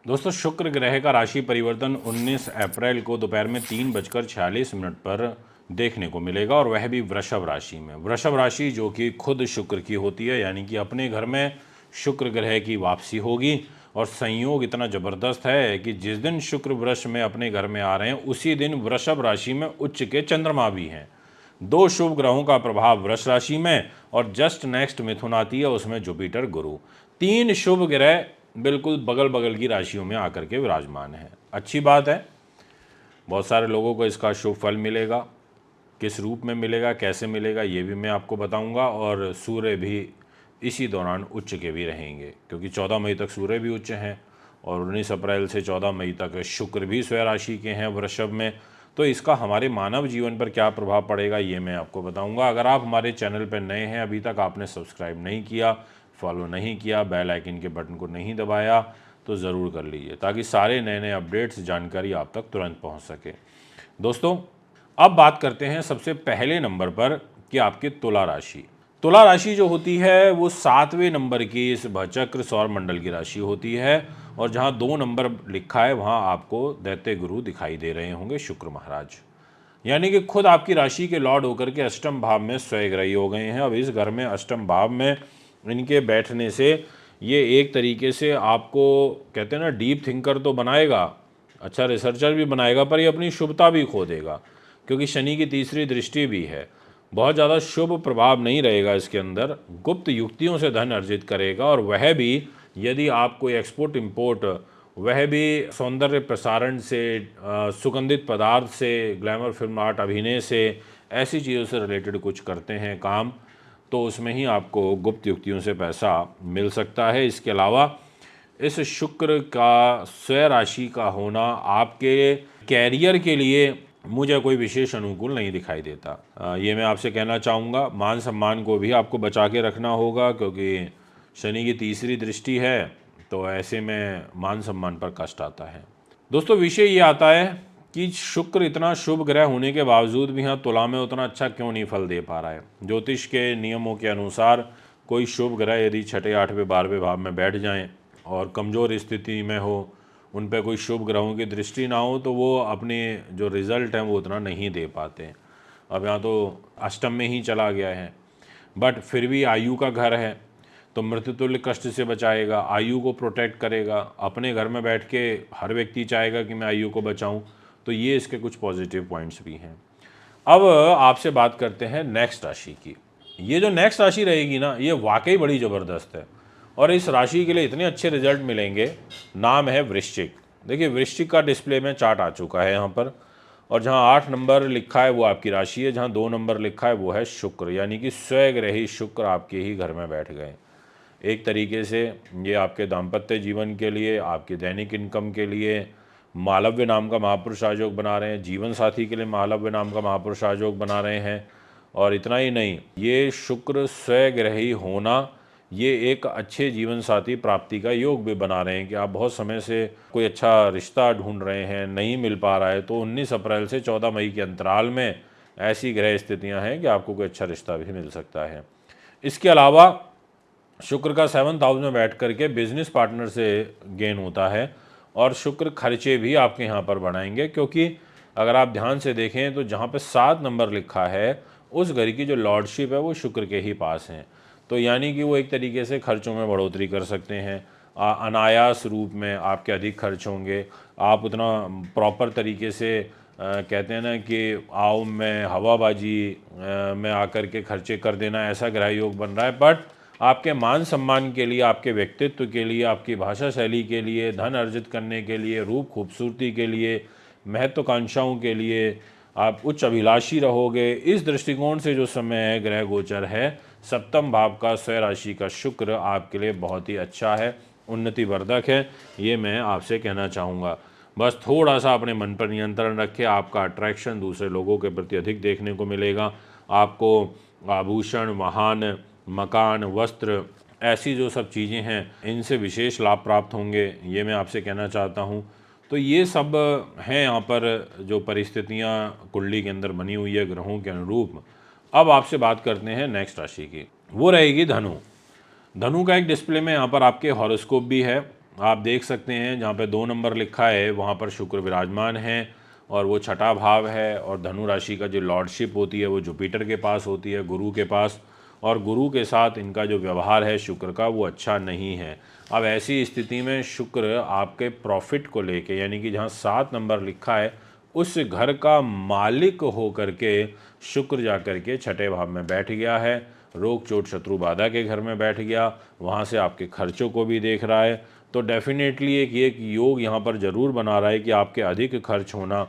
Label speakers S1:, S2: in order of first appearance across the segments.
S1: दोस्तों, शुक्र ग्रह का राशि परिवर्तन 19 अप्रैल को दोपहर में 3:46 पर देखने को मिलेगा, और वह भी वृषभ राशि में। वृषभ राशि जो कि खुद शुक्र की होती है, यानी कि अपने घर में शुक्र ग्रह की वापसी होगी। और संयोग इतना ज़बरदस्त है कि जिस दिन शुक्र वृष में अपने घर में आ रहे हैं, उसी दिन वृषभ राशि में उच्च के चंद्रमा भी हैं। दो शुभ ग्रहों का प्रभाव वृष राशि में, और जस्ट नेक्स्ट मिथुन आती है, उसमें जुपिटर गुरु। तीन शुभ ग्रह बिल्कुल बगल बगल की राशियों में आकर के विराजमान है। अच्छी बात है, बहुत सारे लोगों को इसका शुभ फल मिलेगा। किस रूप में मिलेगा, कैसे मिलेगा, ये भी मैं आपको बताऊंगा। और सूर्य भी इसी दौरान उच्च के भी रहेंगे, क्योंकि 14 मई तक सूर्य भी उच्च हैं, और 19 अप्रैल से 14 मई तक शुक्र भी स्वय राशि के हैं वृषभ में। तो इसका हमारे मानव जीवन पर क्या प्रभाव पड़ेगा, ये मैं आपको बताऊंगा। अगर आप हमारे चैनल पर नए हैं, अभी तक आपने सब्सक्राइब नहीं किया, फॉलो नहीं किया, बेल आइकन के बटन को नहीं दबाया, तो ज़रूर कर लीजिए, ताकि सारे नए नए अपडेट्स, जानकारी आप तक तुरंत पहुंच सके। दोस्तों, अब बात करते हैं सबसे पहले नंबर पर कि आपकी तुला राशि। तुला राशि जो होती है वो 7वें नंबर की इस भचक्र सौर मंडल की राशि होती है, और जहां 2 नंबर लिखा है वहां आपको दैत्य गुरु दिखाई दे रहे होंगे, शुक्र महाराज। यानी कि खुद आपकी राशि के लॉर्ड होकर के अष्टम भाव में स्वयग्रही हो गए हैं। अब इस घर में अष्टम भाव में इनके बैठने से ये एक तरीके से आपको, कहते हैं ना, डीप थिंकर तो बनाएगा, अच्छा रिसर्चर भी बनाएगा, पर ये अपनी शुभता भी खो देगा, क्योंकि शनि की तीसरी दृष्टि भी है। बहुत ज़्यादा शुभ प्रभाव नहीं रहेगा इसके अंदर। गुप्त युक्तियों से धन अर्जित करेगा, और वह भी यदि आप कोई एक्सपोर्ट इंपोर्ट, वह भी सौंदर्य प्रसारण से, सुगंधित पदार्थ से, ग्लैमर फिल्म आर्ट, अभिनय से, ऐसी चीज़ों से रिलेटेड कुछ करते हैं काम, तो उसमें ही आपको गुप्त युक्तियों से पैसा मिल सकता है। इसके अलावा इस शुक्र का स्वय राशि का होना आपके कैरियर के लिए मुझे कोई विशेष अनुकूल नहीं दिखाई देता। ये मैं आपसे कहना चाहूँगा। मान सम्मान को भी आपको बचा के रखना होगा, क्योंकि शनि की तीसरी दृष्टि है, तो ऐसे में मान सम्मान पर कष्ट आता है। दोस्तों, विषय ये आता है कि शुक्र इतना शुभ ग्रह होने के बावजूद भी यहाँ तुला में उतना अच्छा क्यों नहीं फल दे पा रहा है। ज्योतिष के नियमों के अनुसार कोई शुभ ग्रह यदि 6, 8वें, 12वें भाव में बैठ जाएं और कमज़ोर स्थिति में हो, उन पर कोई शुभ ग्रहों की दृष्टि ना हो, तो वो अपने जो रिज़ल्ट हैं वो उतना नहीं दे पाते हैं। अब यहाँ तो अष्टम में ही चला गया है, बट फिर भी आयु का घर है, तो मृत्युतुल्य कष्ट से बचाएगा, आयु को प्रोटेक्ट करेगा। अपने घर में बैठ के हर व्यक्ति चाहेगा कि मैं आयु को बचाऊं, तो ये इसके कुछ पॉजिटिव पॉइंट्स भी हैं। अब आपसे बात करते हैं नेक्स्ट राशि की। ये जो नेक्स्ट राशि रहेगी ना, ये वाकई बड़ी ज़बरदस्त है, और इस राशि के लिए इतने अच्छे रिजल्ट मिलेंगे। नाम है वृश्चिक। देखिए, वृश्चिक का डिस्प्ले में चार्ट आ चुका है यहाँ पर, और जहाँ 8 नंबर लिखा है वो आपकी राशि है, जहाँ 2 नंबर लिखा है वो है शुक्र, यानी कि स्वग्रही शुक्र आपके ही घर में बैठ गए। एक तरीके से ये आपके दाम्पत्य जीवन के लिए, आपके दैनिक इनकम के लिए मालव्य नाम का महापुरुष आयोग बना रहे हैं, जीवन साथी के लिए मालव्य नाम का महापुरुष आयोग बना रहे हैं। और इतना ही नहीं, ये शुक्र स्वग्रही होना, ये एक अच्छे जीवन साथी प्राप्ति का योग भी बना रहे हैं कि आप बहुत समय से कोई अच्छा रिश्ता ढूंढ रहे हैं, नहीं मिल पा रहा है, तो 19 अप्रैल से 14 मई के अंतराल में ऐसी ग्रह स्थितियां हैं कि आपको कोई अच्छा रिश्ता भी मिल सकता है। इसके अलावा शुक्र का 7th हाउस में बैठ करके बिजनेस पार्टनर से गेन होता है, और शुक्र खर्चे भी आपके यहाँ पर बढ़ाएंगे, क्योंकि अगर आप ध्यान से देखें तो जहाँ पे 7 नंबर लिखा है, उस घर की जो लॉर्डशिप है वो शुक्र के ही पास हैं। तो यानी कि वो एक तरीके से खर्चों में बढ़ोतरी कर सकते हैं। अनायास रूप में आपके अधिक खर्च होंगे। आप उतना प्रॉपर तरीके से, कहते हैं ना कि आओ में हवाबाजी में आकर के खर्चे कर देना, ऐसा ग्रह योग बन रहा है। बट आपके मान सम्मान के लिए, आपके व्यक्तित्व के लिए, आपकी भाषा शैली के लिए, धन अर्जित करने के लिए, रूप खूबसूरती के लिए, महत्वाकांक्षाओं के लिए आप उच्च अभिलाषी रहोगे। इस दृष्टिकोण से जो समय है, ग्रह गोचर है, सप्तम भाव का स्वय राशि का शुक्र आपके लिए बहुत ही अच्छा है, उन्नतिवर्धक है। ये मैं आपसे कहना चाहूँगा। बस थोड़ा सा अपने मन पर नियंत्रण रखें। आपका अट्रैक्शन दूसरे लोगों के प्रति अधिक देखने को मिलेगा। आपको आभूषण, वाहन, मकान, वस्त्र, ऐसी जो सब चीज़ें हैं, इनसे विशेष लाभ प्राप्त होंगे, ये मैं आपसे कहना चाहता हूँ। तो ये सब हैं यहाँ पर जो परिस्थितियाँ कुंडली के अंदर बनी हुई है ग्रहों के अनुरूप। अब आपसे बात करते हैं नेक्स्ट राशि की, वो रहेगी धनु। धनु का एक डिस्प्ले में यहाँ पर आपके हॉरोस्कोप भी है, आप देख सकते हैं जहाँ पे 2 नंबर लिखा है वहाँ पर शुक्र विराजमान है और वो छठा भाव है, और धनु राशि का जो लॉर्डशिप होती है वो जुपिटर के पास होती है, गुरु के पास, और गुरु के साथ इनका जो व्यवहार है शुक्र का वो अच्छा नहीं है। अब ऐसी स्थिति में शुक्र आपके प्रॉफिट को लेके, यानी कि जहाँ 7 नंबर लिखा है उस घर का मालिक हो करके शुक्र जा कर के छठे भाव में बैठ गया है, रोग चोट शत्रु बाधा के घर में बैठ गया, वहाँ से आपके खर्चों को भी देख रहा है। तो डेफिनेटली एक योग यहाँ पर ज़रूर बना रहा है कि आपके अधिक खर्च होना,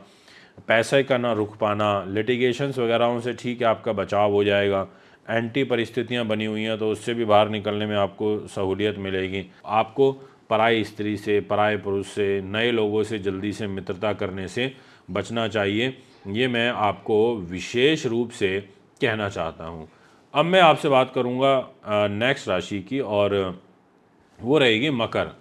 S1: पैसे का ना रुक पाना, लिटिगेशंस वगैरह से ठीक है आपका बचाव हो जाएगा। एंटी परिस्थितियाँ बनी हुई हैं तो उससे भी बाहर निकलने में आपको सहूलियत मिलेगी। आपको पराई स्त्री से, पराए पुरुष से, नए लोगों से जल्दी से मित्रता करने से बचना चाहिए, ये मैं आपको विशेष रूप से कहना चाहता हूँ। अब मैं आपसे बात करूँगा नेक्स्ट राशि की, और वो रहेगी मकर।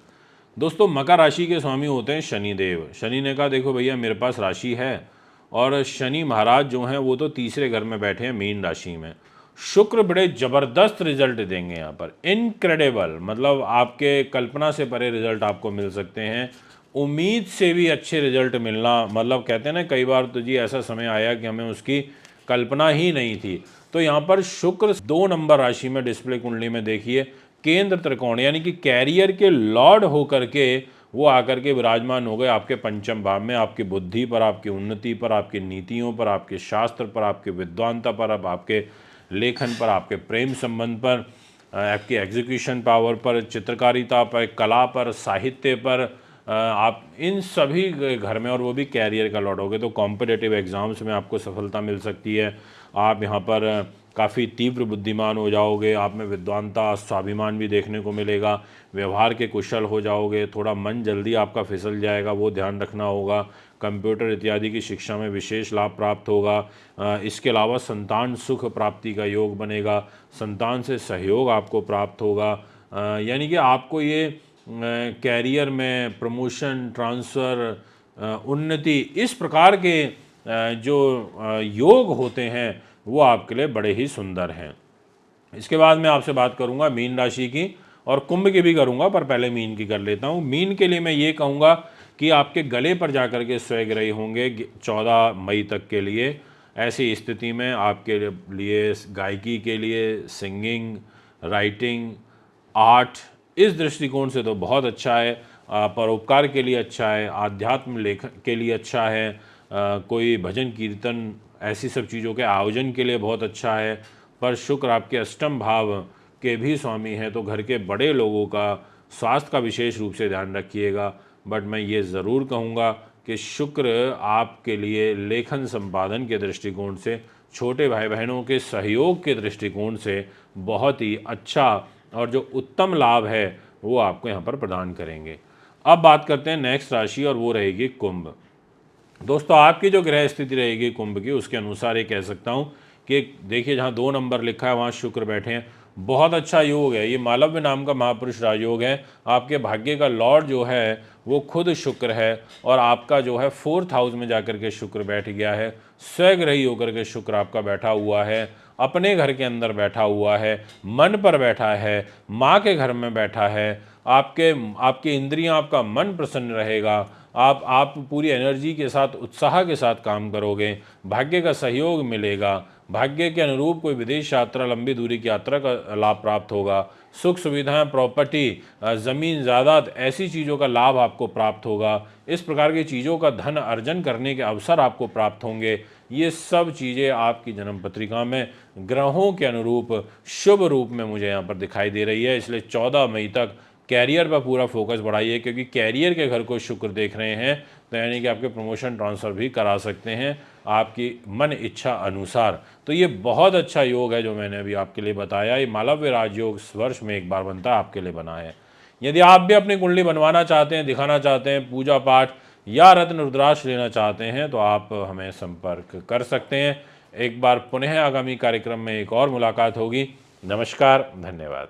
S1: दोस्तों, मकर राशि के स्वामी होते हैं शनिदेव। शनि ने कहा देखो भैया मेरे पास राशि है, और शनि महाराज जो हैं वो तो तीसरे घर में बैठे हैं मीन राशि में। शुक्र बड़े ज़बरदस्त रिजल्ट देंगे यहाँ पर, इनक्रेडिबल, मतलब आपके कल्पना से परे रिजल्ट आपको मिल सकते हैं, उम्मीद से भी अच्छे रिजल्ट मिलना, मतलब कहते हैं ना कई बार तो जी ऐसा समय आया कि हमें उसकी कल्पना ही नहीं थी। तो यहाँ पर शुक्र 2 नंबर राशि में डिस्प्ले कुंडली में देखिए केंद्र त्रिकोण, यानी कि कैरियर के लॉर्ड होकर के वो आकर के विराजमान हो गए आपके पंचम भाव में, आपकी बुद्धि पर, आपकी उन्नति पर, आपकी नीतियों पर, आपके शास्त्र पर, आपके विद्वानता पर, अब आपके लेखन पर, आपके प्रेम संबंध पर, आपकी एग्जीक्यूशन पावर पर, चित्रकारिता पर, कला पर, साहित्य पर, आप इन सभी घर में, और वो भी कैरियर का लॉर्ड हो गए। तो कॉम्पिटिटिव एग्ज़ाम्स में आपको सफलता मिल सकती है। आप यहाँ पर काफ़ी तीव्र बुद्धिमान हो जाओगे, आप में विद्वानता, स्वाभिमान भी देखने को मिलेगा, व्यवहार के कुशल हो जाओगे, थोड़ा मन जल्दी आपका फिसल जाएगा, वो ध्यान रखना होगा। कंप्यूटर इत्यादि की शिक्षा में विशेष लाभ प्राप्त होगा। इसके अलावा संतान सुख प्राप्ति का योग बनेगा, संतान से सहयोग आपको प्राप्त होगा। यानी कि आपको ये कैरियर में प्रमोशन, ट्रांसफ़र, उन्नति, इस प्रकार के जो योग होते हैं वो आपके लिए बड़े ही सुंदर हैं। इसके बाद मैं आपसे बात करूंगा मीन राशि की, और कुंभ की भी करूंगा, पर पहले मीन की कर लेता हूं। मीन के लिए मैं ये कहूँगा कि आपके गले पर जाकर के स्वग्रही होंगे 14 मई तक के लिए। ऐसी स्थिति में आपके लिए गायकी के लिए, सिंगिंग, राइटिंग, आर्ट, इस दृष्टिकोण से तो बहुत अच्छा है। परोपकार के लिए अच्छा है, आध्यात्म लेखन के लिए अच्छा है, कोई भजन कीर्तन ऐसी सब चीज़ों के आयोजन के लिए बहुत अच्छा है। पर शुक्र आपके अष्टम भाव के भी स्वामी हैं, तो घर के बड़े लोगों का स्वास्थ्य का विशेष रूप से ध्यान रखिएगा। बट मैं ये ज़रूर कहूँगा कि शुक्र आपके लिए लेखन संपादन के दृष्टिकोण से, छोटे भाई बहनों के सहयोग के दृष्टिकोण से बहुत ही अच्छा और जो उत्तम लाभ है वो आपको यहाँ पर प्रदान करेंगे। अब बात करते हैं नेक्स्ट राशि, और वो रहेगी कुंभ। दोस्तों, आपकी जो ग्रह स्थिति रहेगी कुंभ की, उसके अनुसार ये कह सकता हूँ कि देखिए जहाँ 2 नंबर लिखा है वहाँ शुक्र बैठे हैं, बहुत अच्छा योग है। ये मालव्य नाम का महापुरुष राजयोग है। आपके भाग्य का लॉर्ड जो है वो खुद शुक्र है, और आपका जो है 4th हाउस में जाकर के शुक्र बैठ गया है। स्वग्रही होकर के शुक्र आपका बैठा हुआ है, अपने घर के अंदर बैठा हुआ है, मन पर बैठा है, माँ के घर में बैठा है। आपकी इंद्रियां, आपका मन प्रसन्न रहेगा। आप पूरी एनर्जी के साथ, उत्साह के साथ काम करोगे, भाग्य का सहयोग मिलेगा, भाग्य के अनुरूप कोई विदेश यात्रा, लंबी दूरी की यात्रा का लाभ प्राप्त होगा, सुख सुविधाएं, प्रॉपर्टी, ज़मीन जायदाद, ऐसी चीज़ों का लाभ आपको प्राप्त होगा। इस प्रकार की चीज़ों का धन अर्जन करने के अवसर आपको प्राप्त होंगे। ये सब चीज़ें आपकी जन्म पत्रिका में ग्रहों के अनुरूप शुभ रूप में मुझे यहाँ पर दिखाई दे रही है। इसलिए 14 मई तक कैरियर पर पूरा फोकस बढ़ाइए, क्योंकि कैरियर के घर को शुक्र देख रहे हैं, तो यानी कि आपके प्रमोशन ट्रांसफ़र भी करा सकते हैं आपकी मन इच्छा अनुसार। तो ये बहुत अच्छा योग है जो मैंने अभी आपके लिए बताया। ये मालव्य राजयोग वर्ष में एक बार बनता है, आपके लिए बना है। यदि आप भी अपनी कुंडली बनवाना चाहते हैं, दिखाना चाहते हैं, पूजा पाठ या रत्न रुद्राक्ष लेना चाहते हैं, तो आप हमें संपर्क कर सकते हैं। एक बार पुनः आगामी कार्यक्रम में एक और मुलाकात होगी। नमस्कार, धन्यवाद।